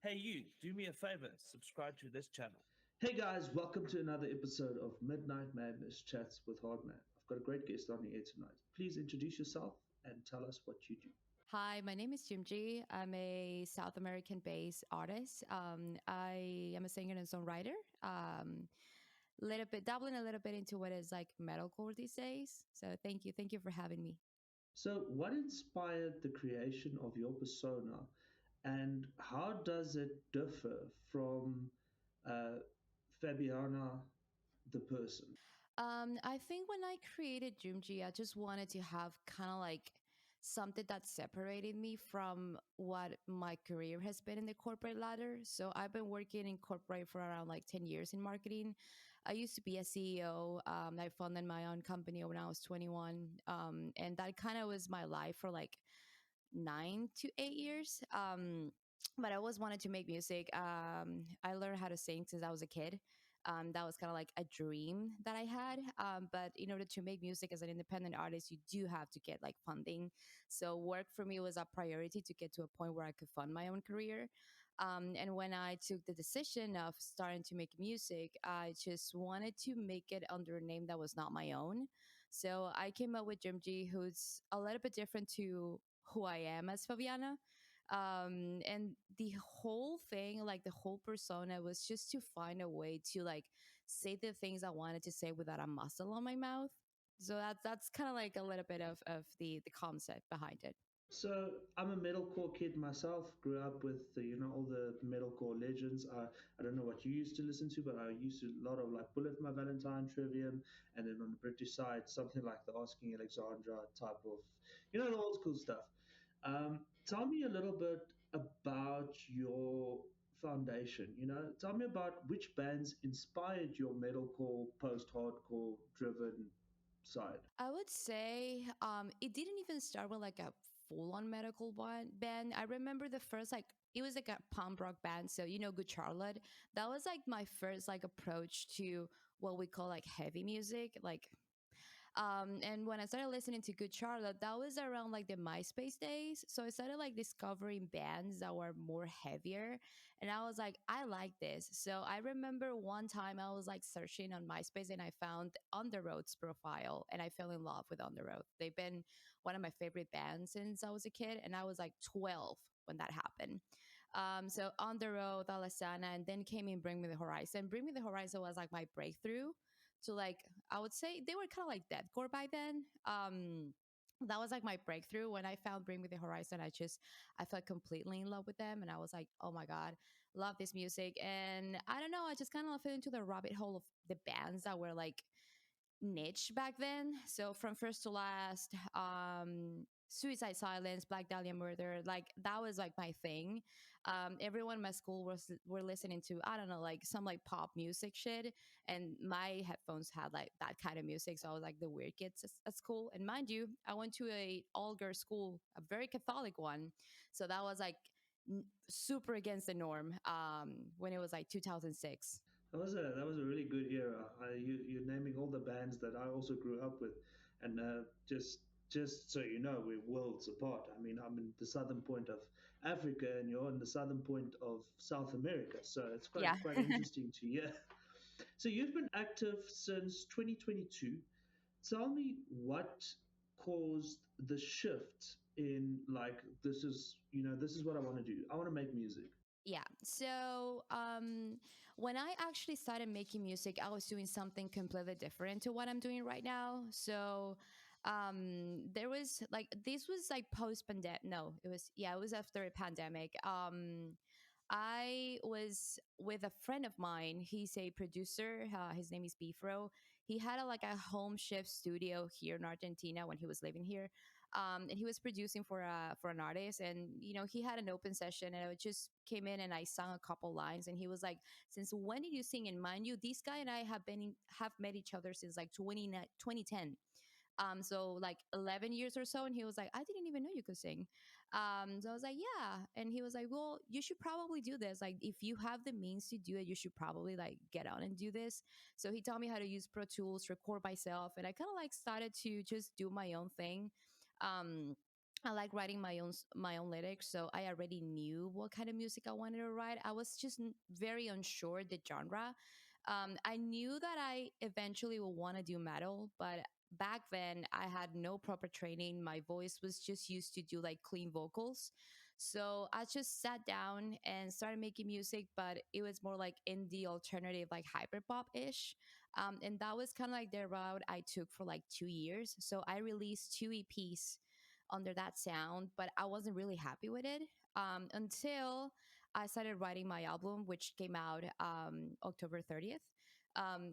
Hey, you, do me a favor, subscribe to this channel. Hey guys, welcome to another episode of Midnight Madness Chats with Hardman. I've got a great guest on the air tonight. Please introduce yourself and tell us what you do. Hi, my name is YUMHJI. I'm a South American-based artist. I am a singer and songwriter. Dabbling a little bit into what is like metalcore these days. So thank you for having me. So, what inspired the creation of your persona and how does it differ from uh, Fabiana, the person? I think when I created YUMHJI, I just wanted to have kind of like something that separated me from what my career has been in the corporate ladder. So I've been working in corporate for around like 10 years in marketing. I used to be a CEO. I founded my own company when I was 21. And that kind of was my life for like 9 to 8 years. But I always wanted to make music. I learned how to sing since I was a kid. That was kind of like a dream that I had. But in order to make music as an independent artist, you do have to get like funding. So work for me was a priority to get to a point where I could fund my own career. And when I took the decision of starting to make music, I just wanted to make it under a name that was not my own. So I came up with YUMHJI, who's a little bit different to who I am as Fabiana. And the whole thing, like the whole persona, was just to find a way to like say the things I wanted to say without a muscle on my mouth. So that's kind of like a little bit of the concept behind it. So I'm a metalcore kid myself. Grew up with all the metalcore legends. I don't know what you used to listen to, but I used to a lot of like Bullet for My Valentine, Trivium, and then on the British side something like the Asking Alexandra type of the old school stuff. Tell me a little bit about your foundation. Tell me about which bands inspired your metalcore, post-hardcore driven side. I would say it didn't even start with like a full on medical band. I remember the first like it was like a punk rock band. So Good Charlotte. That was like my first like approach to what we call like heavy music. And when I started listening to Good Charlotte, that was around like the MySpace days. So I started like discovering bands that were more heavier. And I was like, I like this. So I remember one time I was like searching on MySpace and I found Underoath's profile and I fell in love with Underoath. They've been one of my favorite bands since I was a kid. And I was like 12 when that happened. So Underoath, Alesana, and then came in Bring Me the Horizon. Bring Me the Horizon was like my breakthrough to like I would say they were kind of like deathcore by then. That was like my breakthrough when I found Bring Me the Horizon. I felt completely in love with them, and I was like, oh my god, love this music. And I don't know, I just kind of fell into the rabbit hole of the bands that were like niche back then. So from first to last, Suicide Silence, Black Dahlia Murder, like that was like my thing. Everyone in my school were listening to I don't know like some like pop music shit, and my headphones had like that kind of music. So I was like the weird kids at school. And mind you, I went to a all girls school, a very Catholic one, so that was like super against the norm. When it was like 2006. That was a really good era. You're naming all the bands that I also grew up with, and just so you know, we're worlds apart. I mean, I'm in the southern point of Africa, and you're in the southern point of South America. So it's quite Yeah. quite interesting to hear. So you've been active since 2022. Tell me what caused the shift in like this is what I want to do. I want to make music. Yeah. So when I actually started making music, I was doing something completely different to what I'm doing right now. So there was like this was like post pandemic. No, it was after a pandemic. I was with a friend of mine. He's a producer. His name is Bifro. He had like a home shift studio here in Argentina when he was living here, and he was producing for an artist. And he had an open session, and I just came in and I sang a couple lines. And he was like, "Since when did you sing?" And mind you, this guy and I have met each other since like 2010. So like 11 years or so. And he was like, I didn't even know you could sing. So I was like, yeah. And he was like, well, you should probably do this. Like, if you have the means to do it, you should probably like get on and do this. So he taught me how to use Pro Tools, record myself. And I kind of like started to just do my own thing. Um, I like writing my own lyrics, so I already knew what kind of music I wanted to write. I was just very unsure the genre. I knew that I eventually will want to do metal, but back then I had no proper training. My voice was just used to do like clean vocals. So I just sat down and started making music, but it was more like indie alternative, like hyperpop ish. And that was kind of like the route I took for like 2 years. So I released two EPs under that sound, but I wasn't really happy with it until I started writing my album, which came out October 30th.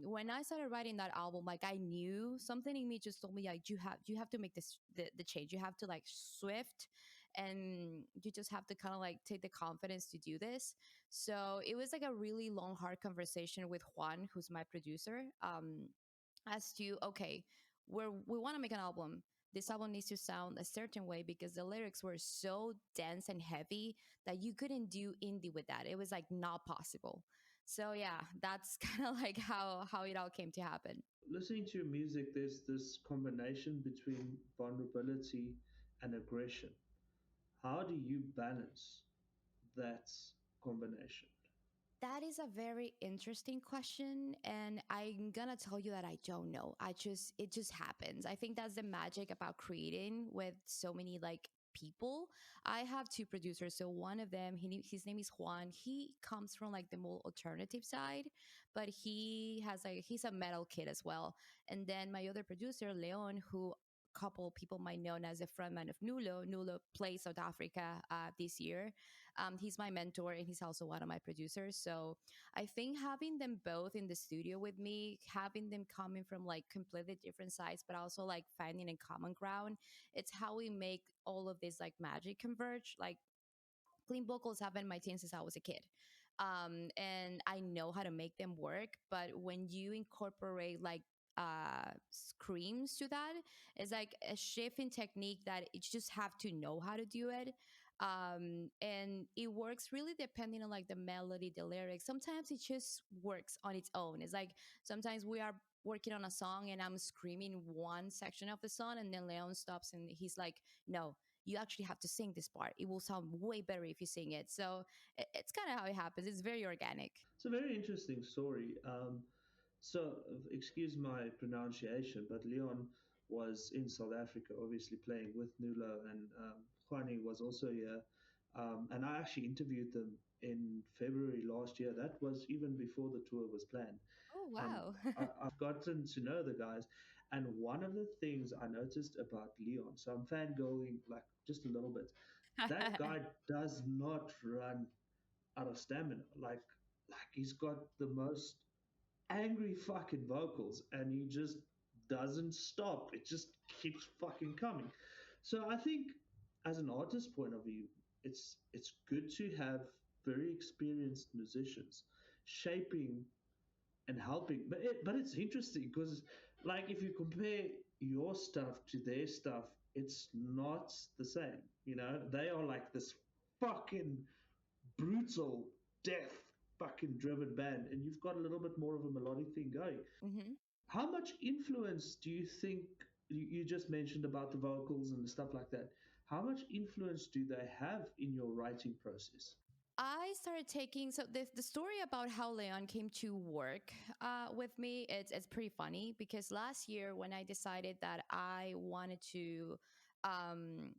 When I started writing that album, like I knew something in me just told me like you have to make this the change. You have to like swift, and you just have to kind of like take the confidence to do this. So it was like a really long, hard conversation with Juan, who's my producer, as to okay, we want to make an album. This album needs to sound a certain way because the lyrics were so dense and heavy that you couldn't do indie with that. It was like not possible. So yeah, that's kind of like how it all came to happen. Listening to your music, there's this combination between vulnerability and aggression. How do you balance that combination? That is a very interesting question, and I'm gonna tell you that I don't know. It just happens. I think that's the magic about creating with so many like people. I have two producers. So one of them, his name is Juan. He comes from like the more alternative side, but he's a metal kid as well. And then my other producer, Leon, who couple people might know as the frontman of NVLO. NVLO plays South Africa this year. He's my mentor and he's also one of my producers. So I think having them both in the studio with me, having them coming from like completely different sides, but also like finding a common ground, it's how we make all of this like magic converge. Like clean vocals have been my team since I was a kid. And I know how to make them work. But when you incorporate like screams to that, it's like a shift in technique that you just have to know how to do it. And it works really depending on like the melody, the lyrics. Sometimes it just works on its own. It's like sometimes we are working on a song and I'm screaming one section of the song and then Leon stops and he's like, no, you actually have to sing this part. It will sound way better if you sing it. So it's kind of how it happens. It's very organic. It's a very interesting story. So, excuse my pronunciation, but Leon was in South Africa, obviously playing with Nulo, and Juani was also here. And I actually interviewed them in February last year. That was even before the tour was planned. Oh, And wow. I've gotten to know the guys. And one of the things I noticed about Leon, so I'm fangirling like just a little bit, that guy does not run out of stamina. Like he's got the most angry fucking vocals and he just doesn't stop. It just keeps fucking coming. So I think as an artist point of view, it's good to have very experienced musicians shaping and helping. But it's interesting because like if you compare your stuff to their stuff, it's not the same. You know, they are like this fucking brutal death fucking driven band, and you've got a little bit more of a melodic thing going. Hmm. How much influence do you think you just mentioned about the vocals and stuff like that? How much influence do they have in your writing process? I started taking so the story about how Leon came to work with me. It's pretty funny because last year when I decided that I wanted to um,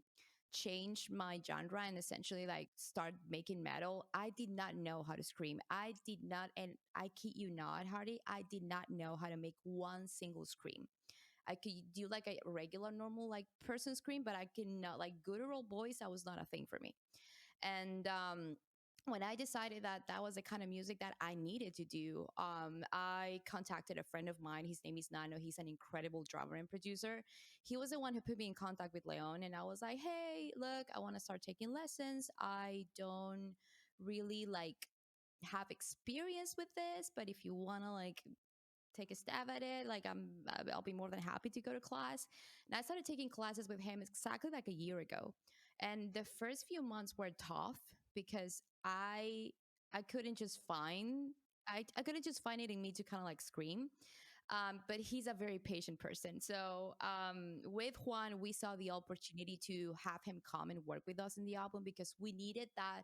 change my genre and essentially like start making metal, I did not know how to scream. I did not, and I kid you not, Hardy, I did not know how to make one single scream. I could do like a regular, normal, like person scream, but I cannot like guttural voice. That was not a thing for me. And when I decided that that was the kind of music that I needed to do, I contacted a friend of mine. His name is Nano. He's an incredible drummer and producer. He was the one who put me in contact with Leon, and I was like, "Hey, look, I want to start taking lessons. I don't really like have experience with this, but if you want to like take a stab at it, like I'll be more than happy to go to class." And I started taking classes with him exactly like a year ago. And the first few months were tough because I couldn't just find I couldn't just find it in me to kind of like scream. But he's a very patient person. So with Juan, we saw the opportunity to have him come and work with us in the album because we needed that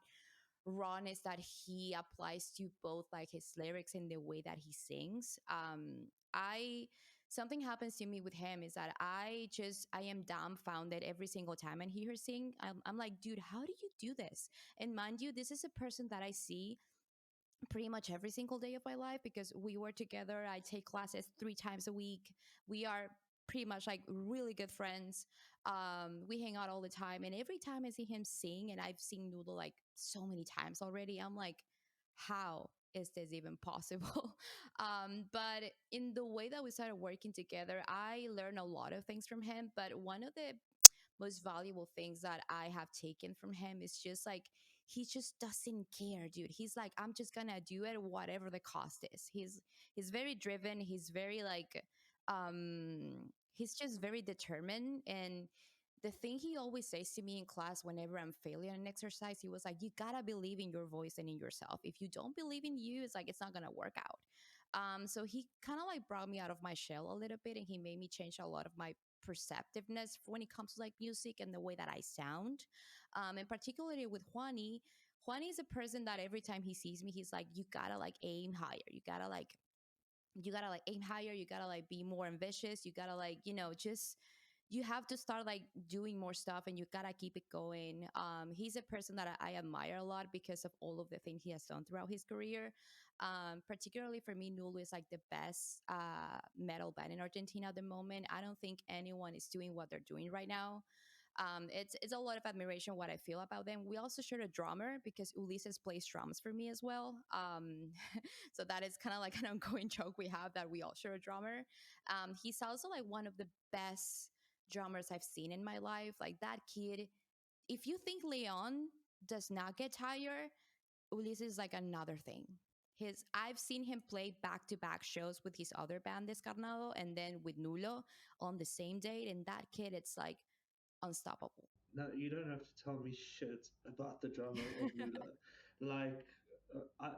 rawness that he applies to both like his lyrics and the way that he sings. I Something happens to me with him is that I am dumbfounded every single time I hear her sing. I'm like, dude, how do you do this? And mind you, this is a person that I see pretty much every single day of my life because we work together. I take classes 3 times a week. We are pretty much like really good friends. We hang out all the time, and every time I see him sing, and I've seen Noodle like so many times already, I'm like, how is this even possible? But in the way that we started working together, I learned a lot of things from him. But one of the most valuable things that I have taken from him is just like he just doesn't care, dude. He's like, I'm just gonna do it whatever the cost is. He's very driven. He's very like he's just very determined. And the thing he always says to me in class whenever I'm failing an exercise, he was like, you gotta believe in your voice and in yourself. If you don't believe in you, it's like it's not gonna work out. So he kind of like brought me out of my shell a little bit, and he made me change a lot of my perceptiveness when it comes to like music and the way that I sound. And particularly with Juani, Juani is a person that every time he sees me, he's like, you gotta like aim higher. You gotta like aim higher. You gotta like be more ambitious. You gotta like, just you have to start like doing more stuff and you gotta keep it going. He's a person that I admire a lot because of all of the things he has done throughout his career. Particularly for me, Nulu is like the best metal band in Argentina at the moment. I don't think anyone is doing what they're doing right now. It's a lot of admiration what I feel about them. We also share a drummer because Ulises plays drums for me as well. So that is kind of like an ongoing joke we have that we all share a drummer. He's also like one of the best drummers I've seen in my life. Like that kid, if you think Leon does not get tired, Ulises is like another thing. I've seen him play back to back shows with his other band Descarnado and then with Nulo on the same date, and that kid, it's like unstoppable. No, you don't have to tell me shit about the drama of Nula. Like,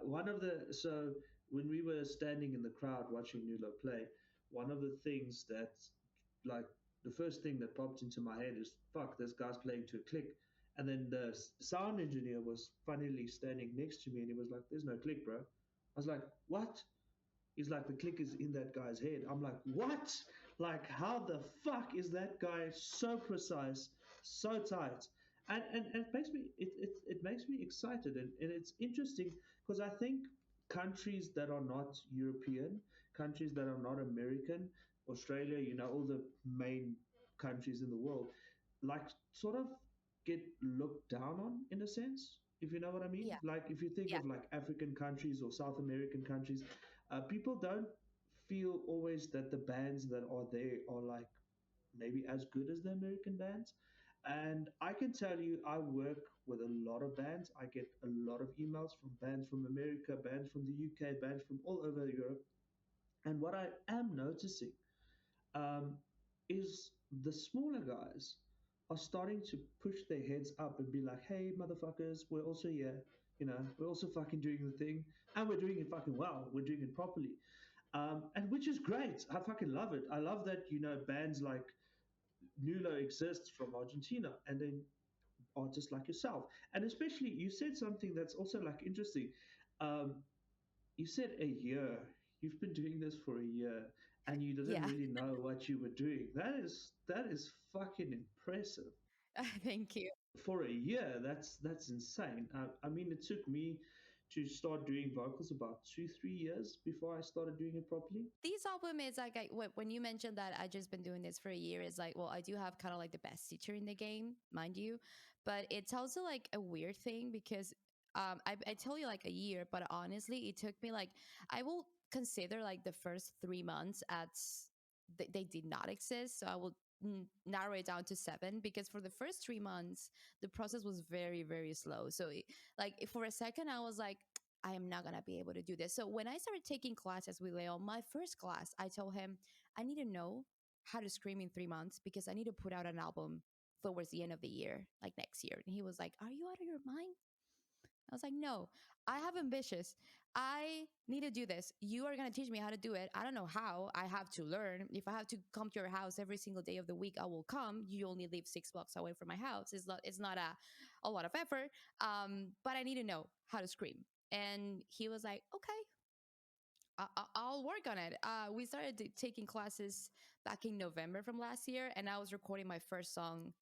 one of the so when we were standing in the crowd watching Nula play, one of the things that, like, the first thing that popped into my head is, fuck, this guy's playing to a click. And then the sound engineer was funnily standing next to me, and he was like, "There's no click, bro." I was like, "What?" He's like, the click is in that guy's head. I'm like, what? Like, how the fuck is that guy so precise, so tight? And it makes me excited, and it's interesting because I think countries that are not European, countries that are not American, Australia, all the main countries in the world, like sort of get looked down on in a sense, if you know what I mean. Yeah, Like if you think yeah, of like African countries or South American countries, people don't feel always that the bands that are there are like maybe as good as the American bands. And I can tell you, I work with a lot of bands. I get a lot of emails from bands from America, bands from the UK, bands from all over Europe. And what I am noticing um, is the smaller guys are starting to push their heads up and be like, hey, motherfuckers, we're also here. We're also fucking doing the thing, and we're doing it fucking well. We're doing it properly. And which is great. I fucking love it. I love that, bands like Nulo exists from Argentina and then artists like yourself. And especially, you said something that's also like interesting. Um, you said a year. You've been doing this for a year and you didn't yeah. really know what you were doing. That is fucking impressive. Thank you. For a year, that's insane. I mean, it took me to start doing vocals about 2 3 years before I started doing it properly. This album is like when you mentioned that I just been doing this for a year, it's like, well, I do have kind of like the best teacher in the game, mind you, but it's also like a weird thing because I tell you like a year, but honestly it took me like, I will consider like the first 3 months as they did not exist, so I will narrow it down to 7 because for the first 3 months the process was very very slow. So like for a second I was like, I am not gonna be able to do this. So when I started taking classes with Leo, my first class, I told him, I need to know how to scream in 3 months because I need to put out an album towards the end of the year, like next year. And he was like, are you out of your mind? I was like, no, I have ambitions. I need to do this. You are going to teach me how to do it. I don't know how. I have to learn. If I have to come to your house every single day of the week, I will come. You only live 6 blocks away from my house. It's not a lot of effort. But I need to know how to scream. And he was like, okay, I'll work on it. We started taking classes back in November from last year, and I was recording my first song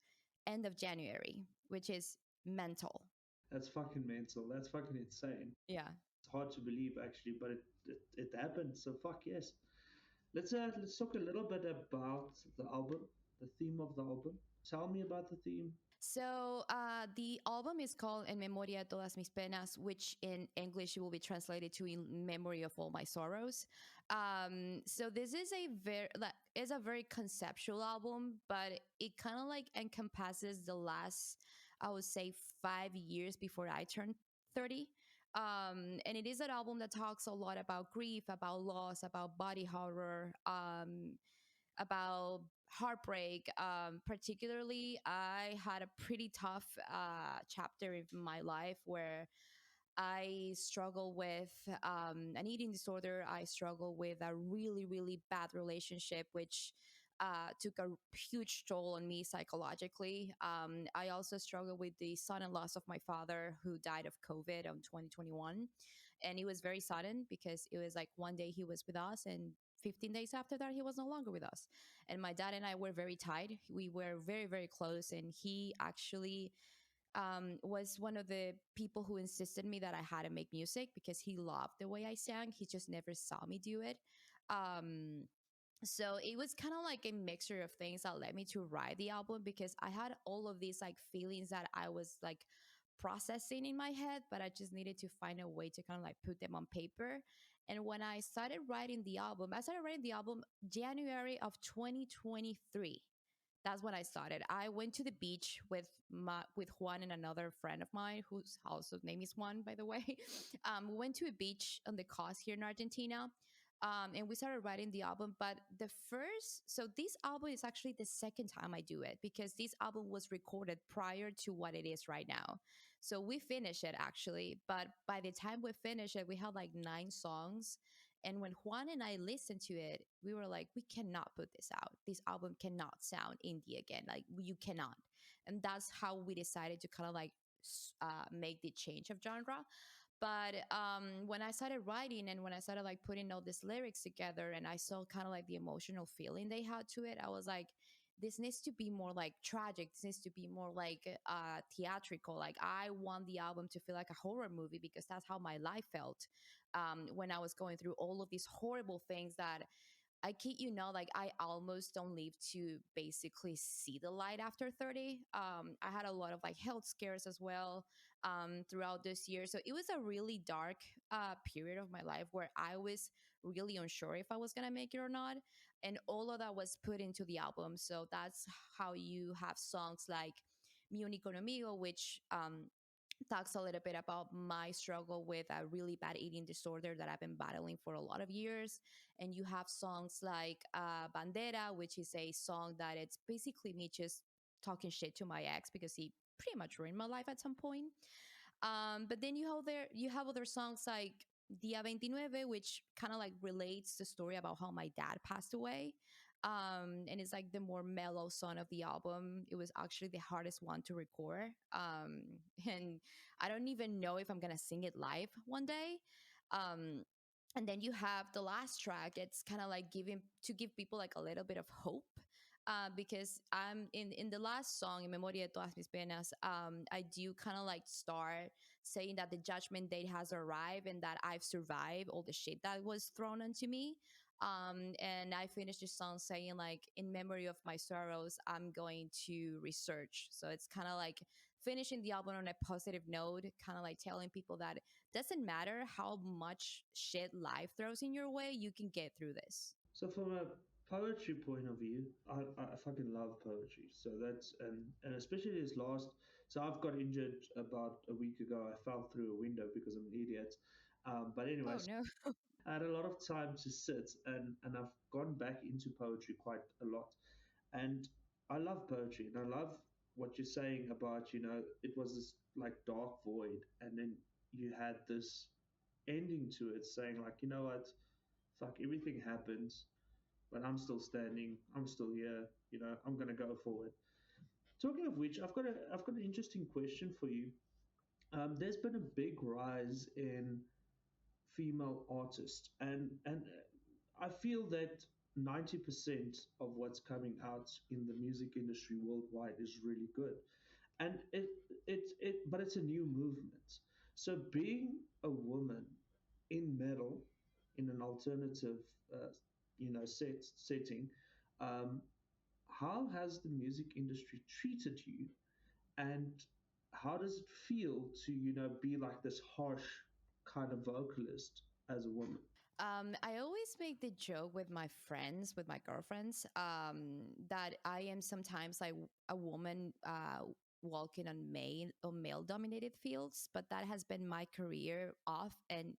end of January, which is Mental. That's fucking mental. That's fucking insane. Yeah. It's hard to believe actually, but it happened. So fuck yes. Let's talk a little bit about the album, the theme of the album. Tell me about the theme. So the album is called En Memoria, Todas Mis Penas, which in English will be translated to In Memory of All My Sorrows. So this is a very conceptual album, but it kind of like encompasses the last, I would say, 5 years before I turned 30. And it is an album that talks a lot about grief, about loss, about body horror, about heartbreak. Particularly, I had a pretty tough chapter in my life where I struggle with an eating disorder. I struggle with a really, really bad relationship, which took a huge toll on me psychologically. I also struggle with the sudden loss of my father, who died of COVID in 2021. And it was very sudden because it was like one day he was with us, and 15 days after that, he was no longer with us. And my dad and I were very tight. We were very, very close. And he actually was one of the people who insisted me that I had to make music because he loved the way I sang. He just never saw me do it. Um, so it was kind of like a mixture of things that led me to write the album, because I had all of these like feelings that I was like processing in my head, but I just needed to find a way to kind of like put them on paper. And when I started writing the album, I started writing the album January of 2023. That's when I started. I went to the beach with Juan and another friend of mine, whose also name is Juan, by the way. We went to a beach on the coast here in Argentina, and we started writing the album. But so this album is actually the second time I do it, because this album was recorded prior to what it is right now. So we finished it actually, but by the time we finished it, we had like 9 songs. And when Juan and I listened to it, we were like, we cannot put this out. This album cannot sound indie again. Like, you cannot. And that's how we decided to kind of like make the change of genre. But when I started writing and when I started like putting all these lyrics together, and I saw kind of like the emotional feeling they had to it, I was like, this needs to be more like tragic. This needs to be more like theatrical. Like, I want the album to feel like a horror movie, because that's how my life felt when I was going through all of these horrible things that I kid you not, like, I almost don't live to basically see the light after 30. I had a lot of like health scares as well throughout this year. So it was a really dark period of my life where I was really unsure if I was going to make it or not. And all of that was put into the album. So that's how you have songs like Mi Único Enemigo, which talks a little bit about my struggle with a really bad eating disorder that I've been battling for a lot of years. And you have songs like Bandera, which is a song that it's basically me just talking shit to my ex because he pretty much ruined my life at some point. But then you have other songs like Dia 29, which kind of like relates the story about how my dad passed away. And it's like the more mellow song of the album. It was actually the hardest one to record. And I don't even know if I'm gonna sing it live one day. Um, and then you have the last track. It's kind of like give people like a little bit of hope. Because I'm in the last song, in Memoria de Todas Mis Penas, I do kind of like start saying that the judgment date has arrived and that I've survived all the shit that was thrown onto me. And I finished the song saying like, in memory of my sorrows, I'm going to research. So it's kind of like finishing the album on a positive note, kind of like telling people that it doesn't matter how much shit life throws in your way, you can get through this. So from a poetry point of view, I fucking love poetry. So that's and especially this last. So I've got injured about a week ago. I fell through a window because I'm an idiot. But Oh anyways, no. I had a lot of time to sit, and I've gone back into poetry quite a lot. And I love poetry, and I love what you're saying about, it was this like dark void, and then you had this ending to it, saying like, you know what, fuck, everything happens, but I'm still standing. I'm still here. I'm gonna go forward. Talking of which, I've got an interesting question for you. There's been a big rise in female artists, and I feel that 90% of what's coming out in the music industry worldwide is really good, and but it's a new movement. So being a woman in metal, in an alternative, setting, um, how has the music industry treated you, and how does it feel to be like this harsh kind of vocalist as a woman? I always make the joke with my friends, with my girlfriends, that I am sometimes like a woman walking on male dominated fields, but that has been my career off and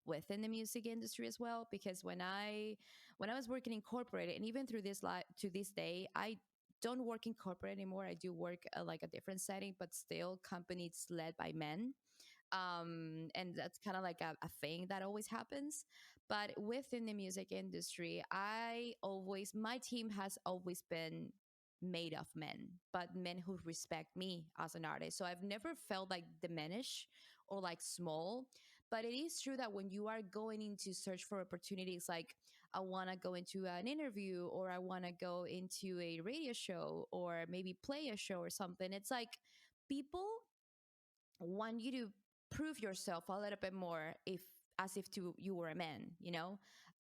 within the music industry as well. Because when I was working in corporate, and even through to this day, I don't work in corporate anymore. I do work like a different setting, but still companies led by men, and that's kind of like a thing that always happens. But within the music industry, my team has always been made of men, but men who respect me as an artist. So I've never felt like diminished or like small. But it is true that when you are going into search for opportunities, like I want to go into an interview, or I want to go into a radio show, or maybe play a show or something, it's like people want you to prove yourself a little bit more, if as if to you were a man,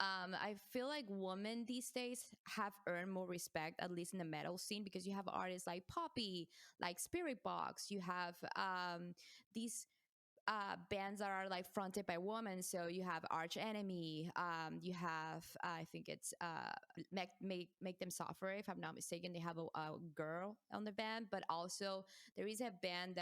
I feel like women these days have earned more respect, at least in the metal scene, because you have artists like Poppy, like Spirit Box. You have these bands that are like fronted by women. So you have Arch Enemy. You have I think it's make them suffer. If I'm not mistaken, they have a girl on the band, but also there is a band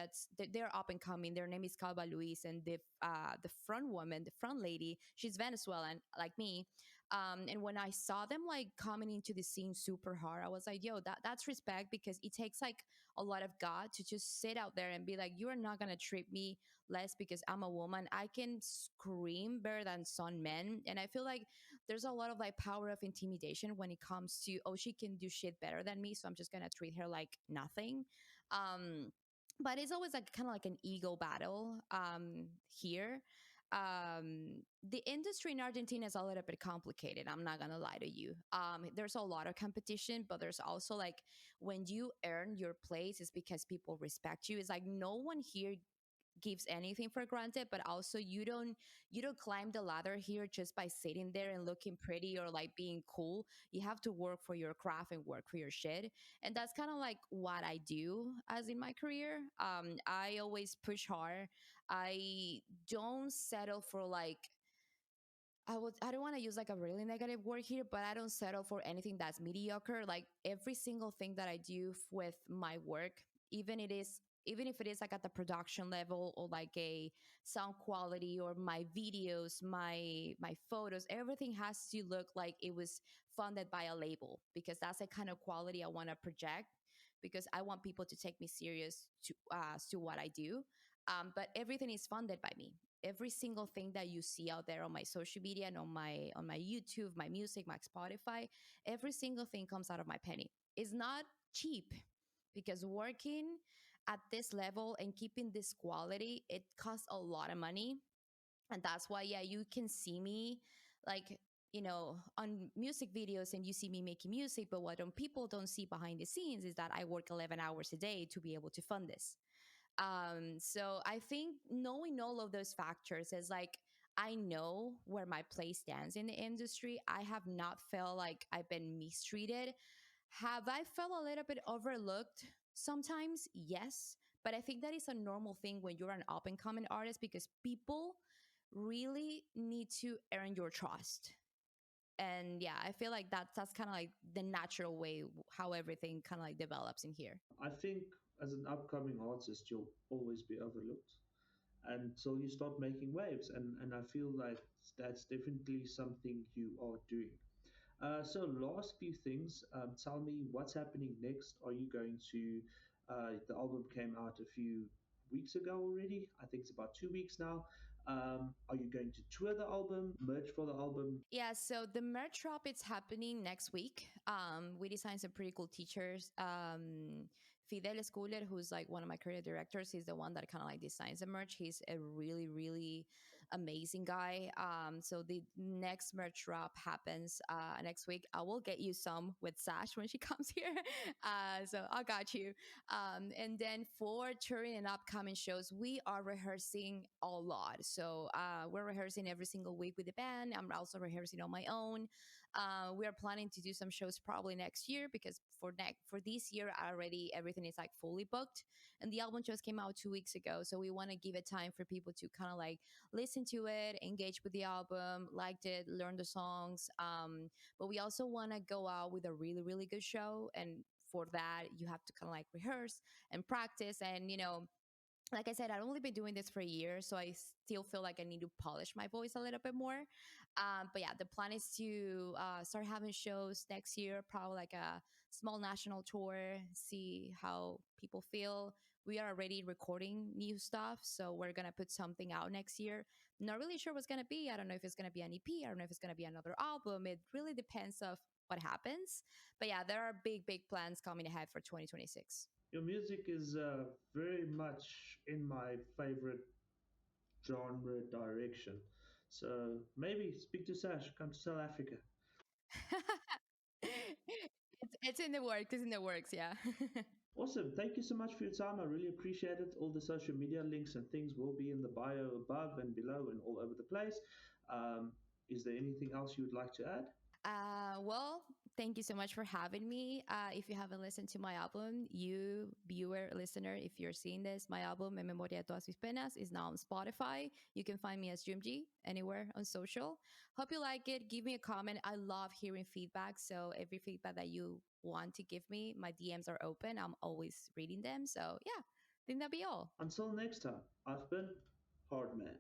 they're up and coming. Their name is Calva Luis, and the front woman, the front lady, she's Venezuelan like me. And when I saw them like coming into the scene super hard, I was like, yo, that's respect, because it takes like a lot of God to just sit out there and be like, you are not gonna treat me less because I'm a woman. I can scream better than some men. And I feel like there's a lot of like power of intimidation when it comes to, oh, she can do shit better than me, so I'm just gonna treat her like nothing. But it's always like kind of like an ego battle here. The industry in Argentina is a little bit complicated. I'm not gonna lie to you. There's a lot of competition, but there's also like when you earn your place, it's because people respect you. It's like no one here gives anything for granted, but also you don't climb the ladder here just by sitting there and looking pretty or like being cool. You have to work for your craft and work for your shit, and that's kind of like what I do as in my career. I always push hard. I don't settle for like, I don't want to use like a really negative word here, but I don't settle for anything that's mediocre. Like every single thing that I do with my work, even it is even if it is like at the production level or like a sound quality or my videos, my photos, everything has to look like it was funded by a label, because that's the kind of quality I want to project, because I want people to take me serious to what I do. But everything is funded by me. Every single thing that you see out there on my social media and on my YouTube, my music, my Spotify, every single thing comes out of my penny. It's not cheap, because working at this level and keeping this quality, it costs a lot of money. And that's why, yeah, you can see me like, on music videos, and you see me making music, but what people don't see behind the scenes is that I work 11 hours a day to be able to fund this. So I think knowing all of those factors is like, I know where my place stands in the industry. I have not felt like I've been mistreated. Have I felt a little bit overlooked sometimes? Yes. But I think that is a normal thing when you're an up and coming artist, because people really need to earn your trust. And yeah, I feel like that's kind of like the natural way how everything kind of like develops in here. I think as an upcoming artist, you'll always be overlooked until you start making waves, and I feel like that's definitely something you are doing. So last few things. Tell me what's happening next. Are you going to? The album came out a few weeks ago already. I think it's about 2 weeks now. Are you going to tour the album, merch for the album? Yeah, so the merch drop it's happening next week. We designed some pretty cool t-shirts. Fidel Schooler, who's like one of my creative directors, he's the one that kind of like designs the merch. He's a really, really amazing guy. So the next merch drop happens next week. I will get you some with Sash when she comes here. So I got you. And then for touring and upcoming shows, we are rehearsing a lot. So we're rehearsing every single week with the band. I'm also rehearsing on my own. We are planning to do some shows probably next year because for this year already everything is like fully booked, and the album just came out 2 weeks ago. So we want to give it time for people to kind of like listen to it, engage with the album, liked it, learn the songs. But we also want to go out with a really really good show, and for that you have to kind of like rehearse and practice. And like I said, I've only been doing this for a year, so I still feel like I need to polish my voice a little bit more. But yeah, the plan is to start having shows next year, probably like a small national tour, see how people feel. We are already recording new stuff, so we're gonna put something out next year. Not really sure what's gonna be. I don't know if it's gonna be an EP. I don't know if it's gonna be another album. It really depends of what happens. But yeah, there are big, big plans coming ahead for 2026. Your music is very much in my favorite genre direction. So maybe speak to Sash, come to South Africa. It's in the works. It's in the works. Yeah. Awesome. Thank you so much for your time. I really appreciate it. All the social media links and things will be in the bio above and below and all over the place. Is there anything else you would like to add? Well, thank you so much for having me. If you haven't listened to my album, you viewer, listener, if you're seeing this, my album, Memoria, todas, penas, is now on Spotify. You can find me as YUMHJI anywhere on social. Hope you like it. Give me a comment. I love hearing feedback. So every feedback that you want to give me, my DMs are open. I'm always reading them. So yeah, I think that'll be all. Until next time, I've been Hardman.